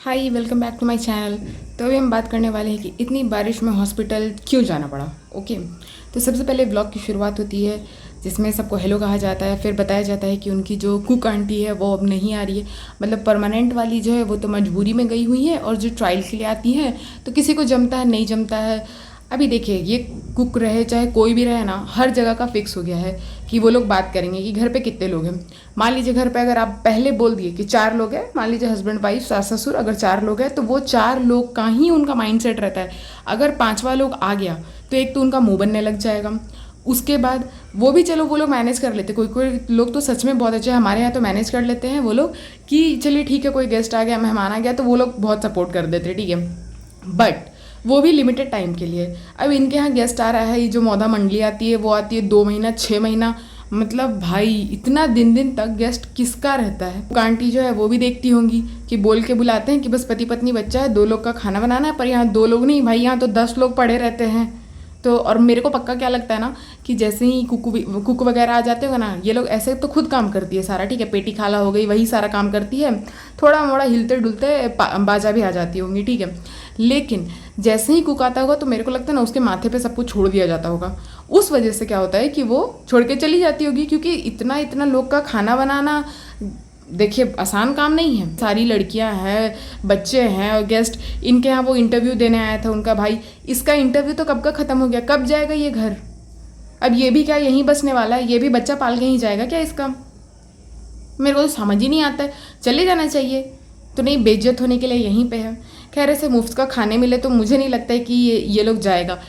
Hi, welcome back to my channel. तो अभी हम बात करने वाले हैं कि इतनी बारिश में हॉस्पिटल क्यों जाना पड़ा। ओके, तो सबसे पहले ब्लॉग की शुरुआत होती है जिसमें सबको हेलो कहा जाता है। फिर बताया जाता है कि उनकी जो कुक आंटी है वो अब नहीं आ रही है, मतलब परमानेंट वाली जो है वो तो मजबूरी में गई हुई है, और जो ट्रायल के लिए आती है तो किसी को जमता है नहीं जमता है। अभी देखिए, ये कुक रहे चाहे कोई भी रहे ना, हर जगह का फिक्स हो गया है कि वो लोग बात करेंगे कि घर पे कितने लोग हैं। मान लीजिए घर पे अगर आप पहले बोल दिए कि 4 लोग हैं, मान लीजिए हस्बैंड वाइफ सास ससुर, अगर 4 लोग हैं तो वो 4 लोग का ही उनका माइंडसेट रहता है। अगर 5वां लोग आ गया तो एक तो उनका मुंह बनने लग जाएगा। उसके बाद वो भी चलो वो लोग मैनेज कर लेते, कोई कोई लोग तो सच में बहुत अच्छे, हमारे यहाँ तो मैनेज कर लेते हैं वो लोग कि चलिए ठीक है, कोई गेस्ट आ गया, मेहमान आ गया तो वो लोग बहुत सपोर्ट कर देते हैं, ठीक है। बट वो भी लिमिटेड टाइम के लिए। अब इनके यहाँ गेस्ट आ रहा है, ये जो मौदा मंडली आती है वो आती है 2 महीना 6 महीना, मतलब भाई इतना दिन दिन तक गेस्ट किसका रहता है। आंटी जो है वो भी देखती होंगी कि बोल के बुलाते हैं कि बस पति पत्नी बच्चा है, 2 लोग का खाना बनाना है, पर यहाँ 2 लोग नहीं भाई, यहाँ तो 10 लोग पड़े रहते हैं। तो और मेरे को पक्का क्या लगता है ना कि जैसे ही कुक वगैरह आ जाते हो ना, ये लोग ऐसे तो खुद काम करती है सारा, ठीक है, पेटी खाला हो गई वही सारा काम करती है, थोड़ा मोड़ा हिलते डुलते बाजा भी आ जाती होंगी, ठीक है। लेकिन जैसे ही कुक आता होगा तो मेरे को लगता है ना उसके माथे पे सब कुछ छोड़ दिया जाता होगा। उस वजह से क्या होता है कि वो छोड़ के चली जाती होगी, क्योंकि इतना इतना लोग का खाना बनाना देखिए आसान काम नहीं है। सारी लड़कियां हैं, बच्चे हैं और गेस्ट। इनके यहाँ वो इंटरव्यू देने आया था उनका भाई, इसका इंटरव्यू तो कब का ख़त्म हो गया, कब जाएगा ये घर। अब ये भी क्या यहीं बसने वाला है, ये भी बच्चा पाल के ही जाएगा क्या इसका। मेरे को तो समझ ही नहीं आता है। चले जाना चाहिए तो नहीं, बेइज्जत होने के लिए यहीं पे है। खैर ऐसे मुफ्त का खाने मिले तो मुझे नहीं लगता है कि ये लोग जाएगा।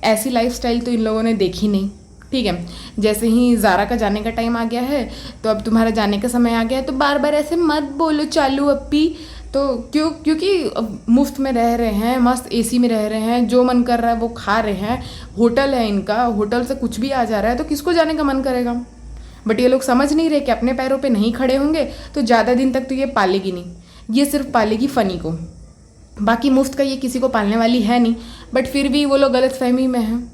ऐसी लाइफस्टाइल तो इन लोगों ने देखी नहीं, ठीक है। जैसे ही ज़ारा का जाने का टाइम आ गया है तो अब तुम्हारा जाने का समय आ गया है, तो बार बार ऐसे मत बोलो चालू अप्पी। तो क्योंकि मुफ्त में रह रहे हैं, मस्त एसी में रह रहे हैं, जो मन कर रहा है वो खा रहे हैं, होटल है इनका, होटल से कुछ भी आ जा रहा है, तो किसको जाने का मन करेगा। बट ये लोग समझ नहीं रहे कि अपने पैरों पे नहीं खड़े होंगे तो ज़्यादा दिन तक तो ये पालेगी नहीं, ये सिर्फ पालेगी फ़नी को। बाकी मुफ्त का ये किसी को पालने वाली है नहीं, बट फिर भी वो लोग गलत फहमी में हैं।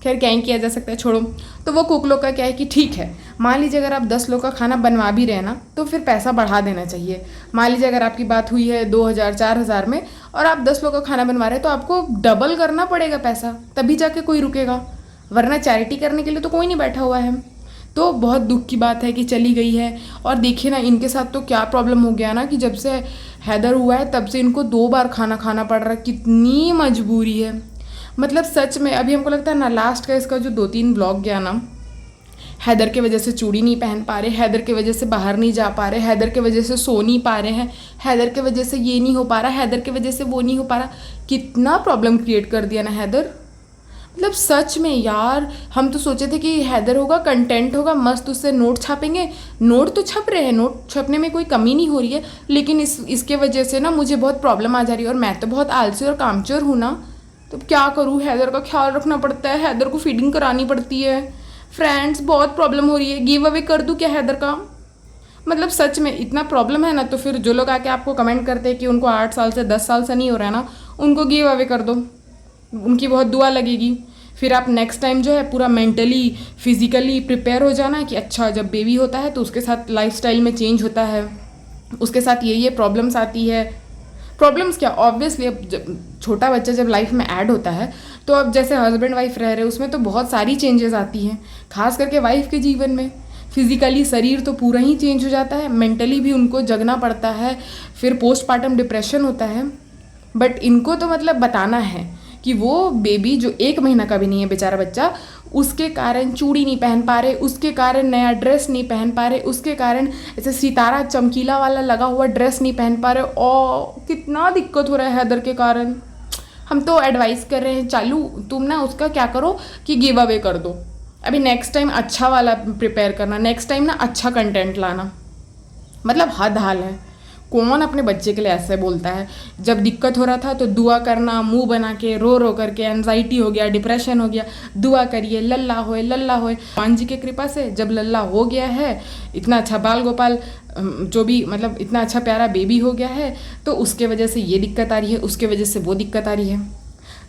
खैर क्या ही किया जा सकता है, छोड़ो। तो वो कुक लोग का क्या है कि ठीक है, मान लीजिए अगर आप 10 लोग का खाना बनवा भी रहे ना तो फिर पैसा बढ़ा देना चाहिए। मान लीजिए अगर आपकी बात हुई है 2000 4000 में और आप 10 लोग का खाना बनवा रहे हैं तो आपको डबल करना पड़ेगा पैसा, तभी जाके कोई रुकेगा, वरना चैरिटी करने के लिए तो कोई नहीं बैठा हुआ है। तो बहुत दुख की बात है कि चली गई है। और देखिए ना इनके साथ तो क्या प्रॉब्लम हो गया ना कि जब से हैदर हुआ है तब से इनको 2 बार खाना खाना पड़ रहा है, कितनी मजबूरी है। मतलब सच में अभी हमको लगता है ना, लास्ट का इसका जो 2-3 ब्लॉग गया ना, हैदर के वजह से चूड़ी नहीं पहन पा रहे, हैदर के वजह से बाहर नहीं जा पा रहे, हैदर के वजह से सो नहीं पा रहे हैं, हैदर के वजह से ये नहीं हो पा रहा, हैदर के वजह से वो नहीं हो पा रहा। कितना प्रॉब्लम क्रिएट कर दिया ना हैदर। मतलब सच में यार, हम तो सोचे थे कि हैदर होगा, कंटेंट होगा, मस्त उससे नोट छापेंगे। नोट तो छप रहे हैं, नोट छपने में कोई कमी नहीं हो रही है, लेकिन इसके वजह से ना मुझे बहुत प्रॉब्लम आ जा रही है, और मैं तो बहुत आलसी और कामचोर हूँ ना, तो क्या करूँ, हैदर का ख्याल रखना पड़ता है, हैदर को फीडिंग करानी पड़ती है। फ्रेंड्स बहुत प्रॉब्लम हो रही है, गिव अवे कर दूँ क्या हैदर का। मतलब सच में इतना प्रॉब्लम है ना, तो फिर जो लोग आके आपको कमेंट करते हैं कि उनको 8 साल से 10 साल से नहीं हो रहा है ना, उनको गिव अवे कर दो, उनकी बहुत दुआ लगेगी। फिर आप नेक्स्ट टाइम जो है पूरा मेंटली फिजिकली प्रिपेयर हो जाना कि अच्छा जब बेबी होता है तो उसके साथ लाइफस्टाइल में चेंज होता है, उसके साथ ये प्रॉब्लम्स आती है। प्रॉब्लम्स क्या, ऑब्वियसली अब जब छोटा बच्चा जब लाइफ में ऐड होता है तो अब जैसे हस्बैंड वाइफ रह रहे हैं उसमें तो बहुत सारी चेंजेस आती हैं, खास करके वाइफ के जीवन में। फिजिकली शरीर तो पूरा ही चेंज हो जाता है, मेंटली भी उनको जगना पड़ता है, फिर पोस्टपार्टम डिप्रेशन होता है। बट इनको तो मतलब बताना है कि वो बेबी जो 1 महीना का भी नहीं है बेचारा बच्चा, उसके कारण चूड़ी नहीं पहन पा रहे, उसके कारण नया ड्रेस नहीं पहन पा रहे, उसके कारण ऐसे सितारा चमकीला वाला लगा हुआ ड्रेस नहीं पहन पा रहे, और कितना दिक्कत हो रहा है हैदर के कारण। हम तो एडवाइस कर रहे हैं चालू तुम ना उसका क्या करो कि गिव अवे कर दो। अभी नेक्स्ट टाइम अच्छा वाला प्रिपेयर करना, नेक्स्ट टाइम ना अच्छा कंटेंट लाना। मतलब हद हाल है, कौन अपने बच्चे के लिए ऐसे बोलता है। जब दिक्कत हो रहा था तो दुआ करना, मुंह बना के रो करके, एनजाइटी हो गया, डिप्रेशन हो गया, दुआ करिए लल्ला होए लल्ला होए। भगवान जी की कृपा से जब लल्ला हो गया है, इतना अच्छा बाल गोपाल जो भी मतलब इतना अच्छा प्यारा बेबी हो गया है, तो उसके वजह से ये दिक्कत आ रही है, उसके वजह से वो दिक्कत आ रही है।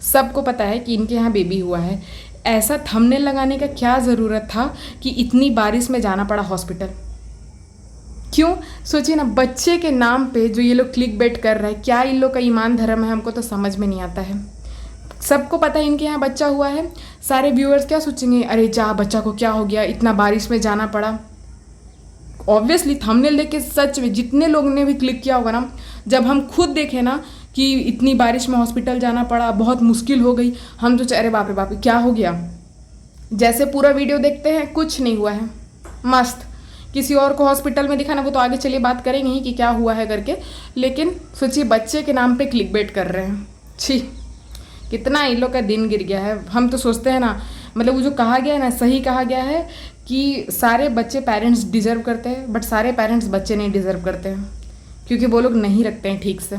सबको पता है कि इनके यहाँ बेबी हुआ है। ऐसा थंबनेल लगाने का क्या ज़रूरत था कि इतनी बारिश में जाना पड़ा हॉस्पिटल। क्यों? सोचिए ना, बच्चे के नाम पे जो ये लोग क्लिक बेट कर रहे हैं, क्या इन लोग का ईमान धर्म है? हमको तो समझ में नहीं आता है। सबको पता है इनके यहाँ बच्चा हुआ है, सारे व्यूअर्स क्या सोचेंगे, अरे जा बच्चा को क्या हो गया, इतना बारिश में जाना पड़ा। ऑब्वियसली थंबनेल देख के सच में जितने लोगों ने भी क्लिक किया होगा ना, जब हम खुद देखें ना कि इतनी बारिश में हॉस्पिटल जाना पड़ा, बहुत मुश्किल हो गई, हम तो अरे बाप रे बाप क्या हो गया। जैसे पूरा वीडियो देखते हैं कुछ नहीं हुआ है, मस्त। किसी और को हॉस्पिटल में दिखाना, वो तो आगे चलिए बात करेंगे ही कि क्या हुआ है करके, लेकिन सोचिए बच्चे के नाम पे क्लिक बेट कर रहे हैं। छी, कितना इन लोग का दिन गिर गया है। हम तो सोचते हैं ना, मतलब वो जो कहा गया है ना, सही कहा गया है कि सारे बच्चे पेरेंट्स डिज़र्व करते हैं, बट सारे पेरेंट्स बच्चे नहीं डिज़र्व करते हैं, क्योंकि वो लोग नहीं रखते हैं ठीक से।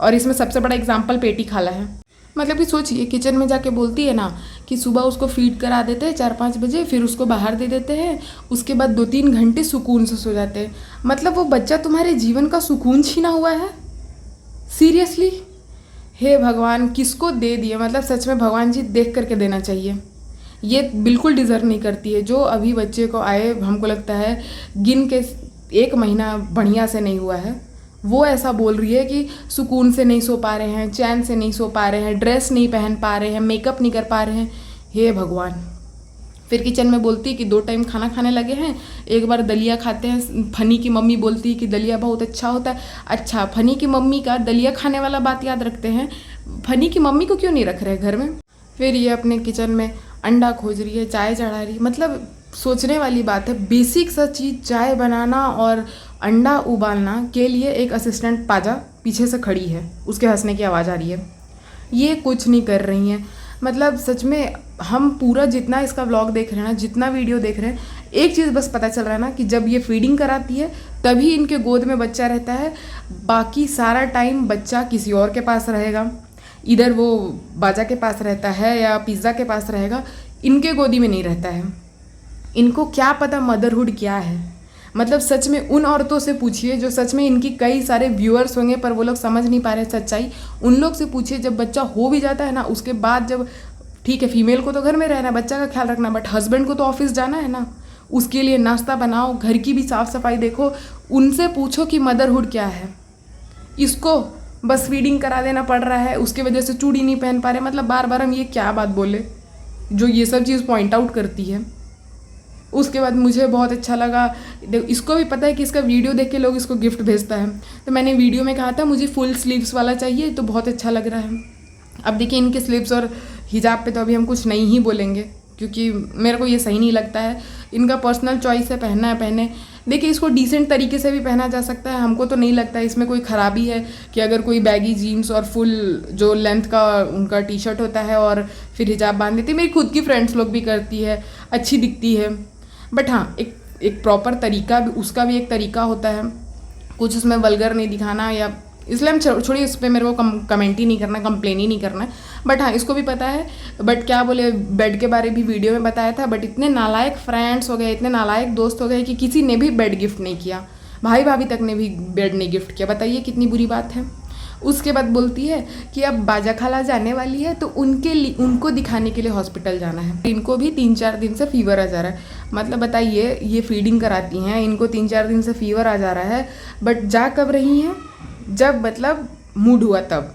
और इसमें सबसे बड़ा एग्जाम्पल पेटी खाला है। मतलब कि सोचिए, किचन में जाके बोलती है ना कि सुबह उसको फीड करा देते हैं 4-5 बजे, फिर उसको बाहर दे देते हैं, उसके बाद 2-3 घंटे सुकून से सो जाते हैं। मतलब वो बच्चा तुम्हारे जीवन का सुकून छीना हुआ है। सीरियसली, हे भगवान, किसको दे दिए? मतलब सच में भगवान जी देख करके देना चाहिए। ये बिल्कुल डिज़र्व नहीं करती है। जो अभी बच्चे को आए, हमको लगता है गिन के 1 महीना बढ़िया से नहीं हुआ है, वो ऐसा बोल रही है कि सुकून से नहीं सो पा रहे हैं, चैन से नहीं सो पा रहे हैं, ड्रेस नहीं पहन पा रहे हैं, मेकअप नहीं कर पा रहे हैं। हे भगवान। फिर किचन में बोलती है कि 2 टाइम खाना खाने लगे हैं, एक बार दलिया खाते हैं। फनी की मम्मी बोलती है कि दलिया बहुत अच्छा होता है। अच्छा, फनी की मम्मी का दलिया खाने वाला बात याद रखते हैं, फनी की मम्मी को क्यों नहीं रख रहे घर में? फिर ये अपने किचन में अंडा खोज रही है, चाय चढ़ा रही है। मतलब सोचने वाली बात है, बेसिक सा चीज़ चाय बनाना और अंडा उबालना के लिए एक असिस्टेंट पाजा पीछे से खड़ी है, उसके हंसने की आवाज़ आ रही है। ये कुछ नहीं कर रही हैं। मतलब सच में हम पूरा जितना इसका व्लॉग देख रहे हैं ना, जितना वीडियो देख रहे हैं, एक चीज़ बस पता चल रहा है ना कि जब ये फीडिंग कराती है तभी इनके गोद में बच्चा रहता है, बाकी सारा टाइम बच्चा किसी और के पास रहेगा। इधर वो बाजा के पास रहता है या पिज़्ज़ा के पास रहेगा, इनके गोदी में नहीं रहता है। इनको क्या पता मदरहुड क्या है। मतलब सच में उन औरतों से पूछिए जो सच में इनकी कई सारे व्यूअर्स होंगे, पर वो लोग समझ नहीं पा रहे सच्चाई। उन लोग से पूछिए, जब बच्चा हो भी जाता है ना, उसके बाद जब ठीक है, फीमेल को तो घर में रहना, बच्चा का ख्याल रखना, बट हस्बैंड को तो ऑफिस जाना है ना, उसके लिए नाश्ता बनाओ, घर की भी साफ़ सफाई देखो। उनसे पूछो कि मदरहुड क्या है। इसको बस फीडिंग करा देना पड़ रहा है, उसकी वजह से चूड़ी नहीं पहन पा रहे। मतलब बार बार हम ये क्या बात बोले जो ये सब चीज़ पॉइंट आउट करती है। उसके बाद मुझे बहुत अच्छा लगा, इसको भी पता है कि इसका वीडियो देख के लोग इसको गिफ्ट भेजता है, तो मैंने वीडियो में कहा था मुझे फुल स्लीव्स वाला चाहिए, तो बहुत अच्छा लग रहा है। अब देखिए, इनके स्लीव्स और हिजाब पे तो अभी हम कुछ नहीं ही बोलेंगे, क्योंकि मेरे को ये सही नहीं लगता है। इनका पर्सनल चॉइस है, पहनना है पहने। देखिए, इसको डिसेंट तरीके से भी पहना जा सकता है। हमको तो नहीं लगता है इसमें कोई ख़राबी है कि अगर कोई बैगी जीन्स और फुल जो लेंथ का उनका टी शर्ट होता है और फिर हिजाब बांध देती है। मेरी खुद की फ्रेंड्स लोग भी करती है, अच्छी दिखती है। बट हाँ, एक प्रॉपर तरीका भी, उसका भी एक तरीका होता है, कुछ उसमें वल्गर नहीं दिखाना, या इसलिए हम छोड़िए, उस पर मेरे को कमेंट ही नहीं करना, कंप्लेन ही नहीं करना है। बट हाँ, इसको भी पता है। बट क्या बोले, बेड के बारे भी वीडियो में बताया था, बट इतने नालायक फ्रेंड्स हो गए, इतने नालायक दोस्त हो गए कि किसी ने भी बेड गिफ्ट नहीं किया, भाई भाभी तक ने भी बेड नहीं गिफ्ट किया। बताइए कितनी बुरी बात है। उसके बाद बोलती है कि अब बाजा खाला जाने वाली है, तो उनको दिखाने के लिए हॉस्पिटल जाना है। इनको भी 3-4 दिन से फीवर आ जा रहा है। मतलब बताइए, ये फीडिंग कराती हैं, इनको 3-4 दिन से फीवर आ जा रहा है, बट जा कब रही हैं? जब मतलब मूड हुआ तब।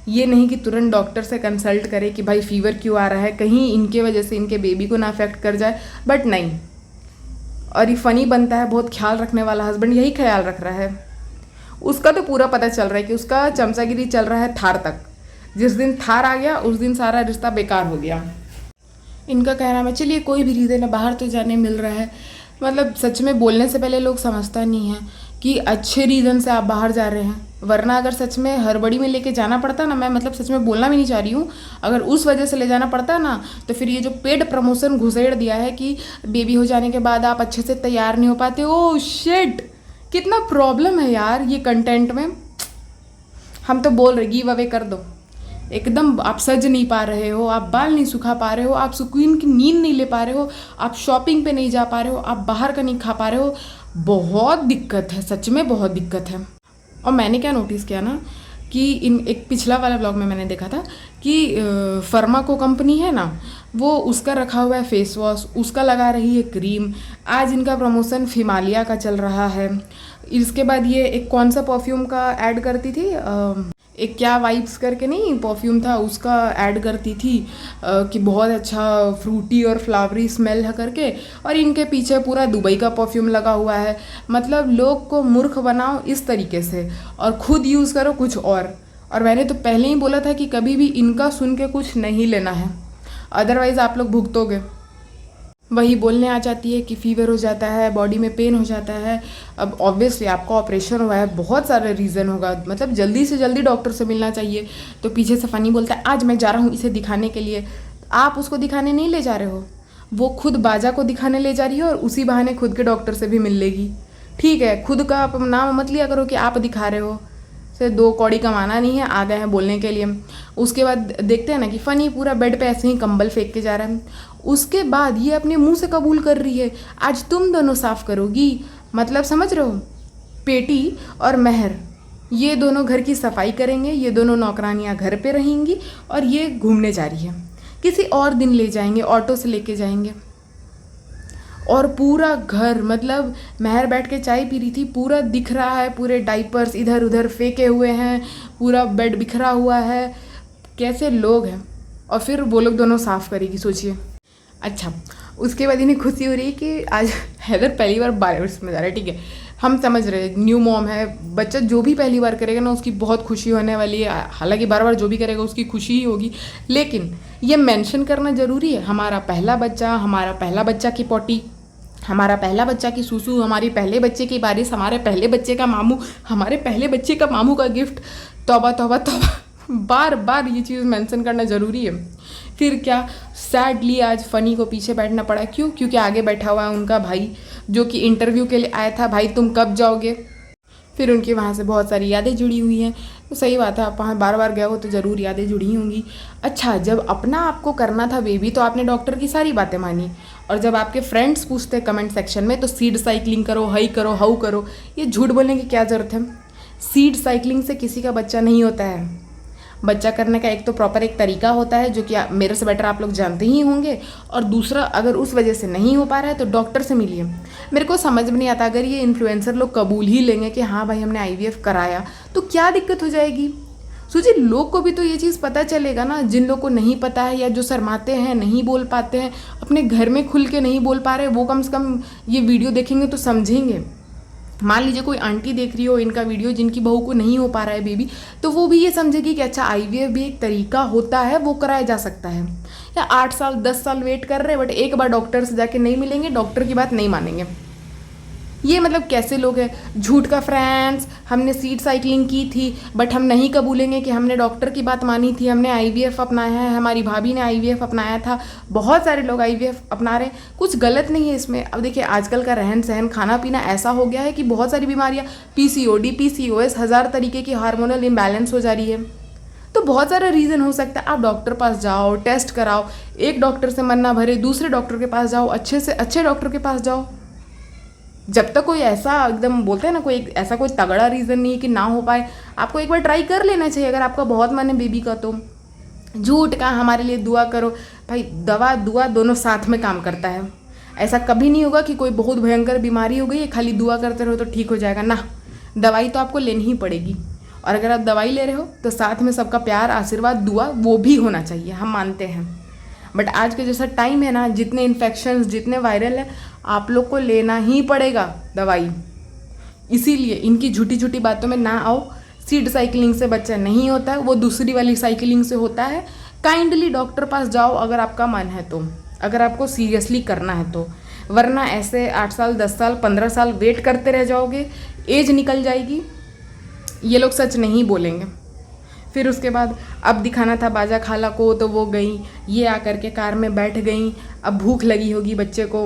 ये नहीं कि तुरंत डॉक्टर से कंसल्ट करे कि भाई फीवर क्यों आ रहा है, कहीं इनके वजह से इनके बेबी को ना अफेक्ट कर जाए। बट नहीं, और ये फ़नी बनता है, बहुत ख्याल रखने वाला हस्बैंड यही ख्याल रख रहा है। उसका तो पूरा पता चल रहा है कि उसका चमचागिरी चल रहा है थार तक। जिस दिन थार आ गया उस दिन सारा रिश्ता बेकार हो गया। इनका कहना है चलिए कोई भी रीज़न है, बाहर तो जाने मिल रहा है। मतलब सच में बोलने से पहले लोग समझता नहीं है कि अच्छे रीज़न से आप बाहर जा रहे हैं, वरना अगर सच में हड़बड़ी में लेके जाना पड़ता ना, मैं मतलब सच में बोलना भी नहीं चाह रही हूँ, अगर उस वजह से ले जाना पड़ता ना, तो फिर ये जो पेड प्रमोशन घुसेड़ दिया है कि बेबी हो जाने के बाद आप अच्छे से तैयार नहीं हो पाते, ओ शिट, कितना प्रॉब्लम है यार ये कंटेंट में। हम तो बोल रहे गिव अवे कर दो एकदम। आप सज नहीं पा रहे हो, आप बाल नहीं सुखा पा रहे हो, आप सुकून की नींद नहीं ले पा रहे हो, आप शॉपिंग पे नहीं जा पा रहे हो, आप बाहर का नहीं खा पा रहे हो, बहुत दिक्कत है, सच में बहुत दिक्कत है। और मैंने क्या नोटिस किया ना कि इन एक पिछला वाला ब्लॉग में मैंने देखा था कि फर्माको कंपनी है ना, वो उसका रखा हुआ है फेस वॉश, उसका लगा रही है क्रीम। आज इनका प्रमोशन हिमालय का चल रहा है। इसके बाद ये एक कौन सा परफ्यूम का ऐड करती थी, एक क्या वाइब्स करके नहीं परफ्यूम था, उसका ऐड करती थी कि बहुत अच्छा फ्रूटी और फ्लावरी स्मेल है करके, और इनके पीछे पूरा दुबई का परफ्यूम लगा हुआ है। मतलब लोग को मूर्ख बनाओ इस तरीके से और खुद यूज़ करो कुछ और मैंने तो पहले ही बोला था कि कभी भी इनका सुन के कुछ नहीं लेना है, अदरवाइज़ आप लोग भुगतोगे। वही बोलने आ जाती है कि फीवर हो जाता है, बॉडी में पेन हो जाता है। अब ऑब्वियसली आपका ऑपरेशन हुआ है, बहुत सारे रीज़न होगा, मतलब जल्दी से जल्दी डॉक्टर से मिलना चाहिए। तो पीछे से फ़नी बोलता है आज मैं जा रहा हूँ इसे दिखाने के लिए। आप उसको दिखाने नहीं ले जा रहे हो, वो खुद बाजा को दिखाने ले जा रही है और उसी बहाने खुद के डॉक्टर से भी मिल लेगी। ठीक है, खुद का आप नाम मत लिया करो कि आप दिखा रहे हो, से 2 कौड़ी कमाना नहीं है, आ गए हैं बोलने के लिए। उसके बाद देखते हैं ना कि फ़नी पूरा बेड पे ऐसे ही कंबल फेंक के जा रहा है। उसके बाद ये अपने मुंह से कबूल कर रही है आज तुम दोनों साफ़ करोगी। मतलब समझ रहे हो, पेटी और महर ये दोनों घर की सफाई करेंगे, ये दोनों नौकरानियाँ घर पे रहेंगी और ये घूमने जा रही है। किसी और दिन ले जाएंगे, ऑटो से लेके जाएंगे। और पूरा घर, मतलब महर बैठ के चाय पी रही थी, पूरा दिख रहा है, पूरे डाइपर्स इधर उधर फेंके हुए हैं, पूरा बेड बिखरा हुआ है। कैसे लोग हैं। और फिर वो लोग दोनों साफ़ करेगी, सोचिए। अच्छा, उसके बाद इन्हें खुशी हो रही है कि आज हैदर पहली बार बारिश में जा रहा है। ठीक है, हम समझ रहे हैं न्यू मॉम है, बच्चा जो भी पहली बार करेगा ना उसकी बहुत खुशी होने वाली है। हालांकि बार बार जो भी करेगा उसकी खुशी ही होगी, लेकिन ये मेंशन करना ज़रूरी है, हमारा पहला बच्चा, हमारा पहला बच्चा की पॉटी, हमारा पहला बच्चा की सूसू, हमारी पहले बच्चे की बारिश, हमारे पहले बच्चे का मामू, हमारे पहले बच्चे का मामू का गिफ्ट। तौबा तौबा तौबा, बार बार ये चीज़ मेंशन करना ज़रूरी है। फिर क्या, सैडली आज फ़नी को पीछे बैठना पड़ा। क्यों? क्योंकि आगे बैठा हुआ है उनका भाई, जो कि इंटरव्यू के लिए आया था। भाई तुम कब जाओगे? फिर उनकी वहाँ से बहुत सारी यादें जुड़ी हुई हैं। तो सही बात है, आप वहाँ बार बार गए हो तो ज़रूर यादें जुड़ी होंगी। अच्छा, जब अपना आपको करना था बेबी तो आपने डॉक्टर की सारी बातें मानी, और जब आपके फ्रेंड्स पूछते हैं कमेंट सेक्शन में तो सीड साइकिलिंग करो, हई करो, हाउ करो, ये झूठ बोलने की क्या ज़रूरत है। सीड साइकिलिंग से किसी का बच्चा नहीं होता है। बच्चा करने का एक तो प्रॉपर एक तरीका होता है, जो कि मेरे से बेटर आप लोग जानते ही होंगे, और दूसरा अगर उस वजह से नहीं हो पा रहा है तो डॉक्टर से मिलिए। मेरे को समझ में नहीं आता, अगर ये इन्फ्लुएंसर लोग कबूल ही लेंगे कि हाँ भाई हमने IVF कराया, तो क्या दिक्कत हो जाएगी। सोचिए, लोग को भी तो ये चीज़ पता चलेगा ना, जिन लोग को नहीं पता है या जो शर्माते हैं, नहीं बोल पाते हैं, अपने घर में खुल के नहीं बोल पा रहे, वो कम से कम ये वीडियो देखेंगे तो समझेंगे। मान लीजिए कोई आंटी देख रही हो इनका वीडियो, जिनकी बहू को नहीं हो पा रहा है बेबी, तो वो भी ये समझेगी कि अच्छा IVF भी एक तरीका होता है, वो कराया जा सकता है। या 8 साल 10 साल वेट कर रहे हैं बट एक बार डॉक्टर से जाके नहीं मिलेंगे, डॉक्टर की बात नहीं मानेंगे। ये मतलब कैसे लोग हैं। झूठ का फ्रेंड्स, हमने सीड साइकिलिंग की थी बट हम नहीं कबूलेंगे कि हमने डॉक्टर की बात मानी थी, हमने IVF अपनाया है, हमारी भाभी ने IVF अपनाया था। बहुत सारे लोग IVF अपना रहे हैं, कुछ गलत नहीं है इसमें। अब देखिए आजकल का रहन सहन, खाना पीना ऐसा हो गया है कि बहुत सारी बीमारियाँ, PCOD, PCOS, 1000 तरीके की हार्मोनल इम्बैलेंस हो जा रही है। तो बहुत सारा रीज़न हो सकता है। आप डॉक्टर पास जाओ, टेस्ट कराओ, एक डॉक्टर से मन ना भरे दूसरे डॉक्टर के पास जाओ, अच्छे से अच्छे डॉक्टर के पास जाओ। जब तक कोई ऐसा एकदम बोलते हैं ना, कोई ऐसा कोई तगड़ा रीज़न नहीं है कि ना हो पाए, आपको एक बार ट्राई कर लेना चाहिए अगर आपका बहुत मन है बेबी का। तो झूठ का हमारे लिए दुआ करो भाई, दवा दुआ दोनों साथ में काम करता है। ऐसा कभी नहीं होगा कि कोई बहुत भयंकर बीमारी हो गई है खाली दुआ करते रहो तो ठीक हो जाएगा ना, दवाई तो आपको लेनी ही पड़ेगी। और अगर आप दवाई ले रहे हो तो साथ में सबका प्यार, आशीर्वाद, दुआ वो भी होना चाहिए, हम मानते हैं। बट आज के जैसा टाइम है ना, जितने इन्फेक्शंस, जितने वायरल है, आप लोग को लेना ही पड़ेगा दवाई। इसीलिए इनकी झूठी झूठी बातों में ना आओ। सीड साइकिलिंग से बच्चा नहीं होता है, वो दूसरी वाली साइकिलिंग से होता है। काइंडली डॉक्टर पास जाओ अगर आपका मन है तो, अगर आपको सीरियसली करना है तो, वरना ऐसे 8 साल 10 साल 15 साल वेट करते रह जाओगे, एज निकल जाएगी। ये लोग सच नहीं बोलेंगे। फिर उसके बाद अब दिखाना था बाजा खाला को, तो वो गई, ये आकर के कार में बैठ गई। अब भूख लगी होगी बच्चे को।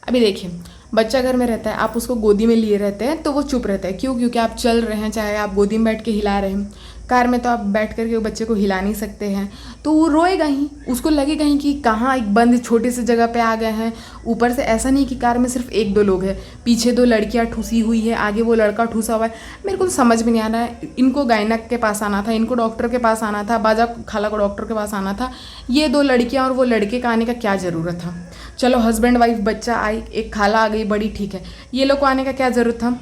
अभी देखिए, बच्चा घर में रहता है, आप उसको गोदी में लिए रहते हैं तो वो चुप रहता है। क्यों? क्योंकि आप चल रहे हैं, चाहे आप गोदी में बैठ के हिला रहे हैं। कार में तो आप बैठ करके वो बच्चे को हिला नहीं सकते हैं, तो वो रोएगा ही, उसको लगेगा ही कि कहाँ एक बंद छोटे से जगह पे आ गए हैं। ऊपर से ऐसा नहीं कि कार में सिर्फ 1-2 लोग हैं, पीछे 2 लड़कियाँ ठूसी हुई है, आगे वो लड़का ठूसा हुआ है। मेरे को तो समझ में नहीं आ रहा है, इनको गायनक के पास आना था, इनको डॉक्टर के पास आना था, बाजा खाला को डॉक्टर के पास आना था, ये 2 लड़कियाँ और वो लड़के का आने का क्या ज़रूरत था। चलो हस्बैंड वाइफ बच्चा आई, एक खाला आ गई बड़ी, ठीक है, ये लोग को आने का क्या ज़रूरत था।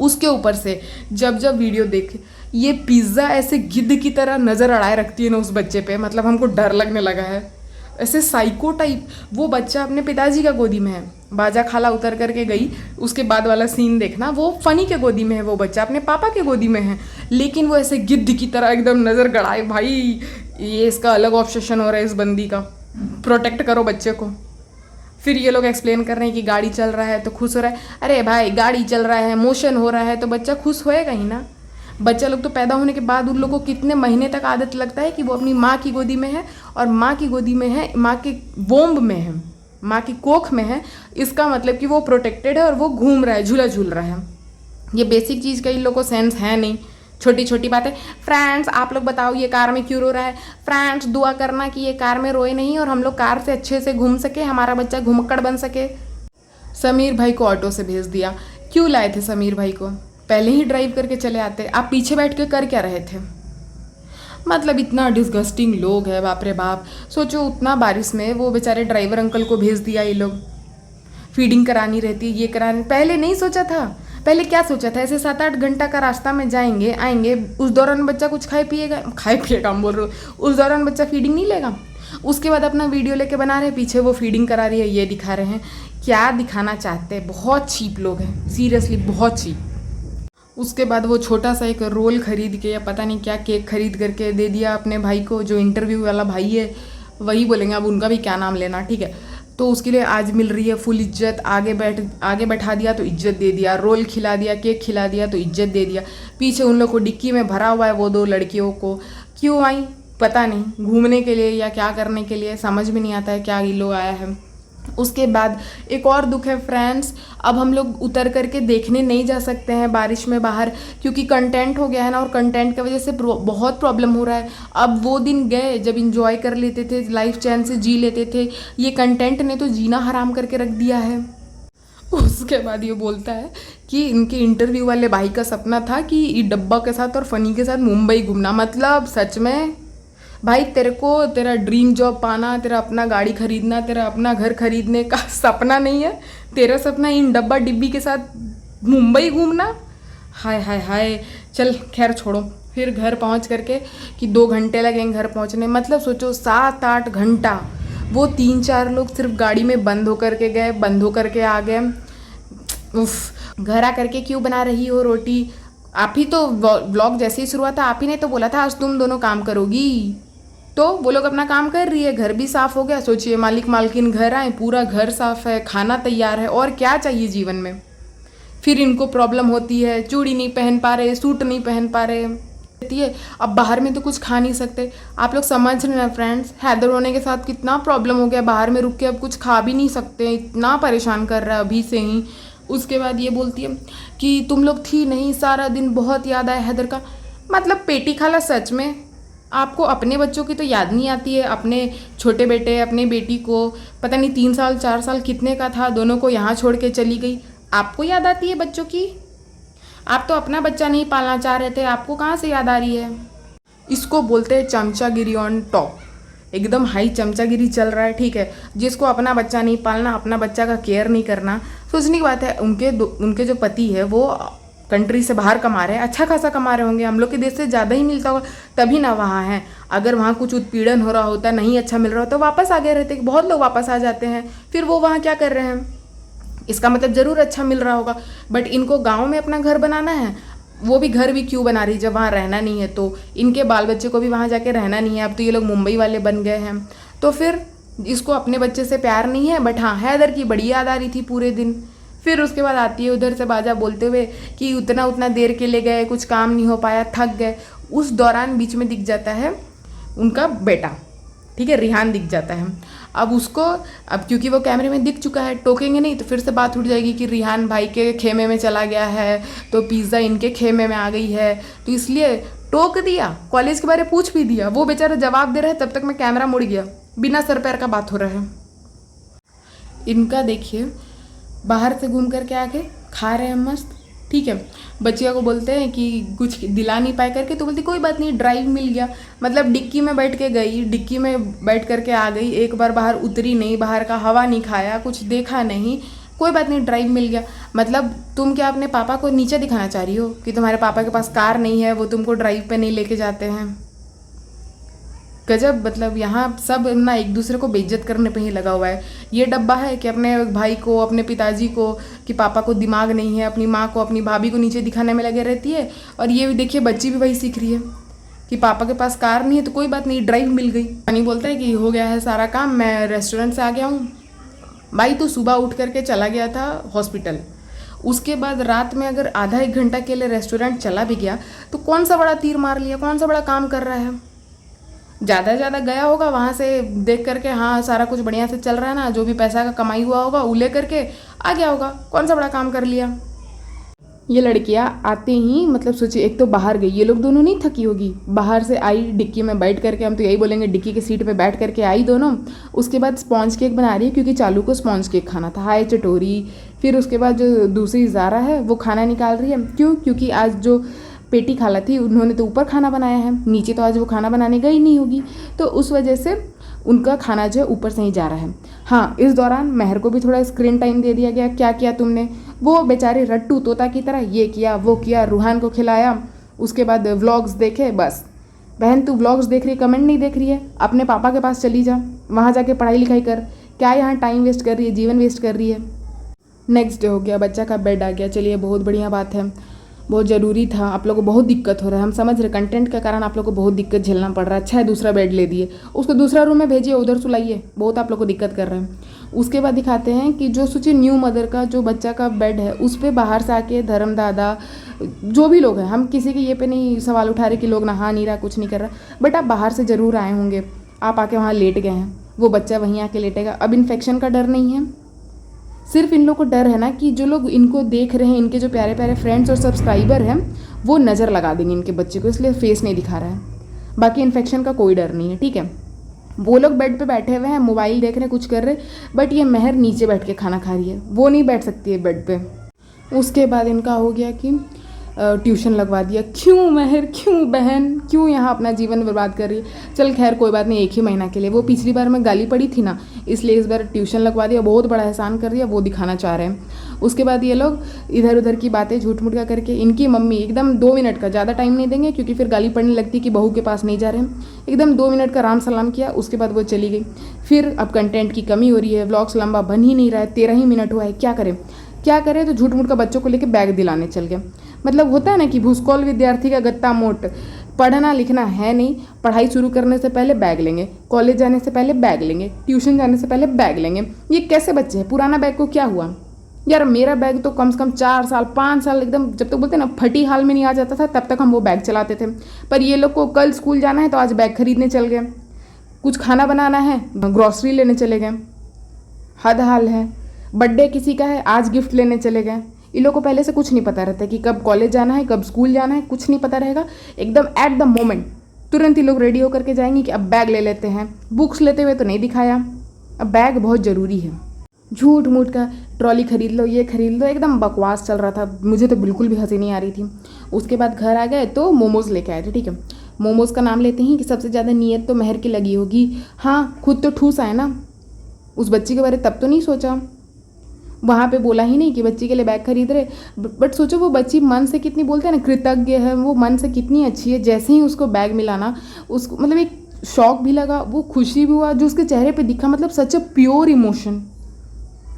उसके ऊपर से जब जब वीडियो देखे, ये पिज़्ज़ा ऐसे गिद्ध की तरह नज़र अड़ाए रखती है ना उस बच्चे पे, मतलब हमको डर लगने लगा है। ऐसे साइको टाइप वो बच्चा अपने पिताजी का गोदी में है, बाजा खाला उतर करके गई, उसके बाद वाला सीन देखना, वो फनी के गोदी में है, वो बच्चा अपने पापा के गोदी में है, लेकिन वो ऐसे गिद्ध की तरह एकदम नज़र गड़ाए। भाई ये इसका अलग ऑब्सेशन हो रहा है इस बंदी का, प्रोटेक्ट करो बच्चे को। फिर ये लोग एक्सप्लेन कर रहे हैं कि गाड़ी चल रहा है तो खुश हो रहा है। अरे भाई गाड़ी चल रहा है, मोशन हो रहा है, तो बच्चा खुश होएगा ही ना। बच्चा लोग तो पैदा होने के बाद उन लोगों को कितने महीने तक आदत लगता है कि वो अपनी माँ की गोदी में है, और माँ की गोदी में है, माँ के वोम्ब में है, माँ की कोख में है। इसका मतलब कि वो प्रोटेक्टेड है और वो घूम रहा है, झूला झूल रहा है। ये बेसिक चीज़ का इन लोगों को सेंस है नहीं। छोटी छोटी बातें, फ्रेंड्स आप लोग बताओ ये कार में क्यों रो रहा है, फ्रेंड्स दुआ करना कि ये कार में रोए नहीं और हम लोग कार से अच्छे से घूम सके, हमारा बच्चा घुमक्कड़ बन सके। समीर भाई को ऑटो से भेज दिया। क्यों लाए थे समीर भाई को, पहले ही ड्राइव करके चले आते, आप पीछे बैठ के कर क्या रहे थे। मतलब इतना डिस्गस्टिंग लोग है, बाप रे बाप। सोचो उतना बारिश में वो बेचारे ड्राइवर अंकल को भेज दिया ये लोग, फीडिंग करानी रहती है, ये करानी, पहले नहीं सोचा था। पहले क्या सोचा था, ऐसे 7-8 घंटा का रास्ता में जाएंगे आएंगे, उस दौरान बच्चा कुछ खाए पिएगा हम बोल रहे हो, उस दौरान बच्चा फीडिंग नहीं लेगा। उसके बाद अपना वीडियो लेके बना रहे हैं, पीछे वो फीडिंग करा रही है, ये दिखा रहे हैं। क्या दिखाना चाहते हैं, बहुत चीप लोग हैं, सीरियसली बहुत चीप। उसके बाद वो छोटा सा एक रोल खरीद के या पता नहीं क्या केक खरीद करके दे दिया अपने भाई को, जो इंटरव्यू वाला भाई है वही बोलेंगे, अब उनका भी क्या नाम लेना, ठीक है। तो उसके लिए आज मिल रही है फुल इज्जत, आगे बैठा दिया तो इज्जत दे दिया, रोल खिला दिया, केक खिला दिया तो इज्जत दे दिया। पीछे उन लोग को डिक्की में भरा हुआ है, वो 2 लड़कियों को क्यों आई पता नहीं, घूमने के लिए या क्या करने के लिए, समझ में नहीं आता है क्या ये लोग आया है। उसके बाद एक और दुख है फ्रेंड्स, अब हम लोग उतर करके देखने नहीं जा सकते हैं बारिश में बाहर, क्योंकि कंटेंट हो गया है ना, और कंटेंट की वजह से बहुत प्रॉब्लम हो रहा है। अब वो दिन गए जब इंजॉय कर लेते थे, लाइफ चैन से जी लेते थे, ये कंटेंट ने तो जीना हराम करके रख दिया है। उसके बाद ये बोलता है कि इनके इंटरव्यू वाले भाई का सपना था कि डब्बा के साथ और फनी के साथ मुंबई घूमना। मतलब सच में भाई तेरे को तेरा ड्रीम जॉब पाना, तेरा अपना गाड़ी खरीदना, तेरा अपना घर खरीदने का सपना नहीं है, तेरा सपना इन डब्बा डिब्बी के साथ मुंबई घूमना। हाय हाय हाय, चल खैर छोड़ो। फिर घर पहुंच करके कि 2 घंटे लगेंगे घर पहुंचने, मतलब सोचो 7-8 घंटा वो 3-4 लोग सिर्फ गाड़ी में बंद होकर के गए, बंद होकर के आ गए। उफ, घर आ करके क्यों बना रही हो रोटी, आप ही तो व्लॉग जैसे ही शुरू हुआ था आप ही ने तो बोला था आज तुम दोनों काम करोगी, तो वो लोग अपना काम कर रही है, घर भी साफ़ हो गया। सोचिए मालिक मालकिन घर आए, पूरा घर साफ़ है, खाना तैयार है, और क्या चाहिए जीवन में। फिर इनको प्रॉब्लम होती है, चूड़ी नहीं पहन पा रहे, सूट नहीं पहन पा रहे, अब बाहर में तो कुछ खा नहीं सकते। आप लोग समझ रहे हैं फ्रेंड्स, हैदर होने के साथ कितना प्रॉब्लम हो गया, बाहर में रुक के अब कुछ खा भी नहीं सकते, इतना परेशान कर रहा है अभी से ही। उसके बाद ये बोलती है कि तुम लोग थी नहीं, सारा दिन बहुत याद आया हैदर का। मतलब पेटी खाला सच में आपको अपने बच्चों की तो याद नहीं आती है, अपने छोटे बेटे अपने बेटी को पता नहीं 3 साल 4 साल कितने का था, दोनों को यहाँ छोड़ के चली गई, आपको याद आती है बच्चों की। आप तो अपना बच्चा नहीं पालना चाह रहे थे, आपको कहाँ से याद आ रही है। इसको बोलते हैं चमचागिरी ऑन टॉप, एकदम हाई चमचागिरी चल रहा है, ठीक है। जिसको अपना बच्चा नहीं पालना, अपना बच्चा का केयर नहीं करना, सोचने की बात है। उनके जो पति है वो कंट्री से बाहर कमा रहे हैं, अच्छा खासा कमा रहे होंगे, हम लोग के देश से ज़्यादा ही मिलता होगा, तभी ना वहाँ हैं। अगर वहाँ कुछ उत्पीड़न हो रहा होता, नहीं अच्छा मिल रहा होता, तो वापस आ गए रहते। बहुत लोग वापस आ जाते हैं, फिर वो वहाँ क्या कर रहे हैं, इसका मतलब ज़रूर अच्छा मिल रहा होगा। बट इनको गाँव में अपना घर बनाना है, वो भी घर भी क्यों बना रही जब वहाँ रहना नहीं है, तो इनके बाल बच्चे को भी वहाँ जाके रहना नहीं है। अब तो ये लोग मुंबई वाले बन गए हैं, तो फिर इसको अपने बच्चे से प्यार नहीं है। बट हाँ, हैदर की बड़ी याद आ रही थी पूरे दिन। फिर उसके बाद आती है उधर से बाजा बोलते हुए कि उतना देर के लिए गए, कुछ काम नहीं हो पाया, थक गए। उस दौरान बीच में दिख जाता है उनका बेटा, ठीक है, रिहान दिख जाता है। अब उसको, अब क्योंकि वो कैमरे में दिख चुका है, टोकेंगे नहीं तो फिर से बात उठ जाएगी कि रिहान भाई के खेमे में चला गया है, तो पिज़्ज़ा इनके खेमे में आ गई है, तो इसलिए टोक दिया, कॉलेज के बारे में पूछ भी दिया, वो बेचारा जवाब दे रहा है, तब तक मैं कैमरा मुड़ गया, बिना सर पैर का बात हो रहा है। इनका देखिए, बाहर से घूम करके आके खा रहे हैं मस्त, ठीक है। बच्चियों को बोलते हैं कि कुछ दिला नहीं पाए करके, तो बोलती कोई बात नहीं, ड्राइव मिल गया। मतलब डिक्की में बैठ के गई, डिक्की में बैठ करके आ गई, एक बार बाहर उतरी नहीं, बाहर का हवा नहीं खाया, कुछ देखा नहीं, कोई बात नहीं, ड्राइव मिल गया। मतलब तुम क्या अपने पापा को नीचे दिखाना चाह रही हो कि तुम्हारे पापा के पास कार नहीं है, वो तुमको ड्राइव पे नहीं लेके जाते हैं? गजब। मतलब यहाँ सब ना एक दूसरे को बेइज्जत करने पे ही लगा हुआ है। ये डब्बा है कि अपने भाई को, अपने पिताजी को, कि पापा को दिमाग नहीं है, अपनी माँ को, अपनी भाभी को नीचे दिखाने में लगे रहती है। और ये भी देखिए, बच्ची भी वही सीख रही है कि पापा के पास कार नहीं है तो कोई बात नहीं, ड्राइव मिल गई। पानी बोलता है कि हो गया है सारा काम, मैं रेस्टोरेंट से आ गया हूँ। भाई तो सुबह उठ करके चला गया था हॉस्पिटल, उसके बाद रात में अगर आधा एक घंटा के लिए रेस्टोरेंट चला भी गया तो कौन सा बड़ा तीर मार लिया, कौन सा बड़ा काम कर रहा है? ज़्यादा से ज़्यादा गया होगा वहाँ से देख करके, हाँ सारा कुछ बढ़िया से चल रहा है ना, जो भी पैसा का कमाई हुआ होगा वो ले करके आ गया होगा, कौन सा बड़ा काम कर लिया। ये लड़कियाँ आते ही मतलब सोचिए, एक तो बाहर गई, ये लोग दोनों नहीं थकी होगी, बाहर से आई डिक्की में बैठ करके, हम तो यही बोलेंगे डिक्की की सीट पे बैठ करके आई दोनों। उसके बाद स्पॉन्ज केक बना रही है, क्योंकि चालू को स्पॉन्ज केक खाना था, हाय चटोरी। फिर उसके बाद जो दूसरी ज़ारा है वो खाना निकाल रही है, क्यों? क्योंकि आज जो पेटी खाला थी उन्होंने तो ऊपर खाना बनाया है, नीचे तो आज वो खाना बनाने गई नहीं होगी, तो उस वजह से उनका खाना जो है ऊपर से ही जा रहा है। हाँ, इस दौरान महर को भी थोड़ा स्क्रीन टाइम दे दिया गया। क्या किया तुमने? वो बेचारे रट्टू तोता की तरह ये किया वो किया, रूहान को खिलाया, उसके बाद व्लॉग्स देखे। बस बहन, तू व्लॉग्स देख रही है, कमेंट नहीं देख रही है? अपने पापा के पास चली जा, वहाँ जाके पढ़ाई लिखाई कर। क्या यहाँ टाइम वेस्ट कर रही है, जीवन वेस्ट कर रही है। नेक्स्ट डे हो गया, बच्चा का बेड आ गया, चलिए बहुत बढ़िया बात है, बहुत ज़रूरी था। आप लोगों को बहुत दिक्कत हो रहा है, हम समझ रहे, कंटेंट के कारण आप लोग को बहुत दिक्कत झेलना पड़ रहा है। अच्छा है दूसरा बेड ले दिए, उसको दूसरा रूम में भेजिए, उधर सुलाइए, बहुत आप लोग को दिक्कत कर रहे हैं। उसके बाद दिखाते हैं कि जो सोचिए न्यू मदर का जो बच्चा का बेड है, उस पर बाहर से आके धर्म दादा, जो भी लोग हैं, हम किसी के ये पे नहीं सवाल उठा रहे कि लोग नहा नहीं रहा, कुछ नहीं कर रहा, बट आप बाहर से ज़रूर आए होंगे, आप आके वहाँ लेट गए हैं, वो बच्चा वहीं आके लेटेगा। अब इन्फेक्शन का डर नहीं है, सिर्फ इन लोग को डर है ना कि जो लोग इनको देख रहे हैं, इनके जो प्यारे प्यारे फ्रेंड्स और सब्सक्राइबर हैं, वो नज़र लगा देंगे इनके बच्चे को, इसलिए फेस नहीं दिखा रहा है। बाकी इन्फेक्शन का कोई डर नहीं है, ठीक है। वो लोग बेड पे बैठे हुए हैं, मोबाइल देख रहे हैं, कुछ कर रहे, बट ये महर नीचे बैठ के खाना खा रही है, वो नहीं बैठ सकती है बेड पे। उसके बाद इनका हो गया कि ट्यूशन लगवा दिया। क्यों महर, क्यों बहन, क्यों यहाँ अपना जीवन बर्बाद कर रही है? चल खैर कोई बात नहीं, एक ही महीना के लिए, वो पिछली बार में गाली पड़ी थी ना, इसलिए इस बार ट्यूशन लगवा दिया, बहुत बड़ा एहसान कर दिया, वो दिखाना चाह रहे हैं। उसके बाद ये लोग इधर उधर की बातें झूठ मूठ का करके, इनकी मम्मी एकदम 2 मिनट का, ज़्यादा टाइम नहीं देंगे क्योंकि फिर गाली पड़ने लगती कि बहू के पास नहीं जा रहे हैं, एकदम 2 मिनट का राम सलाम किया, उसके बाद वो चली गई। फिर अब कंटेंट की कमी हो रही है, व्लॉग्स लंबा बन ही नहीं रहा है, 13 ही मिनट हुआ है, क्या करें क्या करें? तो झूठ मूठ का बच्चों को लेके बैग दिलाने चल गए। मतलब होता है ना कि भूस्कौल विद्यार्थी का गत्ता मोट, पढ़ना लिखना है नहीं, पढ़ाई शुरू करने से पहले बैग लेंगे, कॉलेज जाने से पहले बैग लेंगे, ट्यूशन जाने से पहले बैग लेंगे। ये कैसे बच्चे हैं? पुराना बैग को क्या हुआ यार? मेरा बैग तो कम से कम 4 साल 5 साल एकदम, जब तक बोलते ना फटी हाल में नहीं आ जाता था, तब तक हम वो बैग चलाते थे। पर ये लोग को कल स्कूल जाना है तो आज बैग खरीदने चल गए, कुछ खाना बनाना है ग्रॉसरी लेने चले गए, हद हाल है। बर्थडे किसी का है, आज गिफ्ट लेने चले गए। इन लोगों को पहले से कुछ नहीं पता रहता कि कब कॉलेज जाना है, कब स्कूल जाना है, कुछ नहीं पता रहेगा। एकदम एट द मोमेंट तुरंत ही लोग रेडी होकर के जाएंगे कि अब बैग ले लेते हैं। बुक्स लेते हुए तो नहीं दिखाया, अब बैग बहुत ज़रूरी है। झूठ मूठ का ट्रॉली खरीद लो, ये खरीद लो, एकदम बकवास चल रहा था, मुझे तो बिल्कुल भी हंसी नहीं आ रही थी। उसके बाद घर आ गए तो मोमोज़ लेके आए थे, ठीक है। मोमोज़ का नाम लेते हैं कि सबसे ज़्यादा नीयत तो महर की लगी होगी। हाँ, खुद तो ठूस आए ना, उस बच्ची के बारे तब तो नहीं सोचा, वहाँ पे बोला ही नहीं कि बच्ची के लिए बैग खरीद रहे। बट सोचो वो बच्ची मन से कितनी, बोलते हैं ना कृतज्ञ है, वो मन से कितनी अच्छी है। जैसे ही उसको बैग मिला ना, उसको मतलब एक शौक भी लगा, वो खुशी भी हुआ जो उसके चेहरे पे दिखा, मतलब सच अ प्योर इमोशन।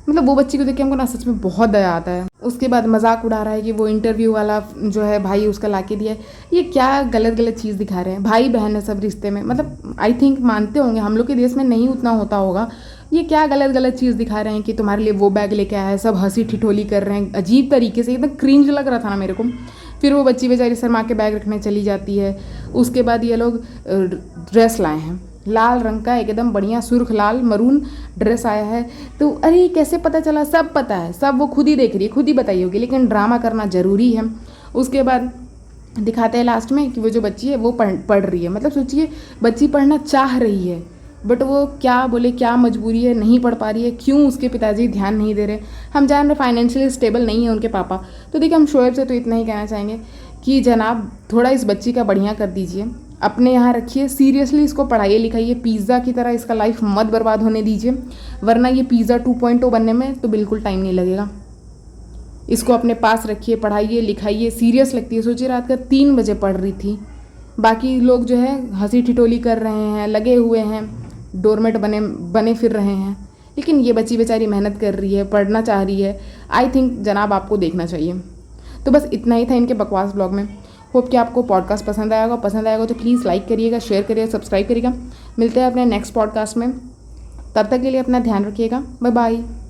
मतलब वो बच्ची को देख के हमको ना सच में बहुत दया आता है। उसके बाद मजाक उड़ा रहा है कि वो इंटरव्यू वाला जो है भाई उसका लाके दिया है। ये क्या गलत गलत चीज़ दिखा रहे हैं। भाई बहन है सब रिश्ते में, मतलब आई थिंक मानते होंगे, हम लोग के देश में नहीं उतना होता होगा। ये क्या गलत गलत चीज़ दिखा रहे हैं कि तुम्हारे लिए वो बैग लेके आया है, सब हंसी ठिठोली कर रहे हैं अजीब तरीके से, एकदम क्रिंज लग रहा था ना मेरे को। फिर वो बच्ची बेचारी शर्मा के बैग रखने चली जाती है। उसके बाद ये लोग ड्रेस लाए हैं, लाल रंग का एकदम बढ़िया सुर्ख लाल मरून ड्रेस आया है। तो अरे कैसे पता चला? सब पता है, सब वो खुद ही देख रही है, खुद ही बताई होगी, लेकिन ड्रामा करना ज़रूरी है। उसके बाद दिखाते हैं लास्ट में कि वो जो बच्ची है वो पढ़ रही है। मतलब सोचिए, बच्ची पढ़ना चाह रही है बट वो क्या बोले, क्या मजबूरी है, नहीं पढ़ पा रही है, क्यों उसके पिताजी ध्यान नहीं दे रहे। हम जान रहे फाइनेंशियली स्टेबल नहीं है उनके पापा। तो देखिए, हम शोएब से तो इतना ही कहना चाहेंगे कि जनाब थोड़ा इस बच्ची का बढ़िया कर दीजिए, अपने यहाँ रखिए, सीरियसली इसको पढ़ाइए लिखाइए, पिज़्ज़ा की तरह इसका लाइफ मत बर्बाद होने दीजिए, वरना ये पिज़्ज़ा 2.0 बनने में तो बिल्कुल टाइम नहीं लगेगा। इसको अपने पास रखिए, पढ़ाइए लिखाइए, सीरियस लगती है। सोचिए, रात का 3 बजे पढ़ रही थी, बाकी लोग जो है हंसी ठिठोली कर रहे हैं, लगे हुए हैं, डोरमेट बने बने फिर रहे हैं, लेकिन ये बच्ची बेचारी मेहनत कर रही है, पढ़ना चाह रही है। आई थिंक जनाब आपको देखना चाहिए। तो बस इतना ही था इनके बकवास ब्लॉग में। होप कि आपको पॉडकास्ट पसंद आएगा तो प्लीज़ लाइक करिएगा, शेयर करिएगा, सब्सक्राइब करिएगा। मिलते हैं अपने नेक्स्ट पॉडकास्ट में, तब तक के लिए अपना ध्यान रखिएगा। Bye bye.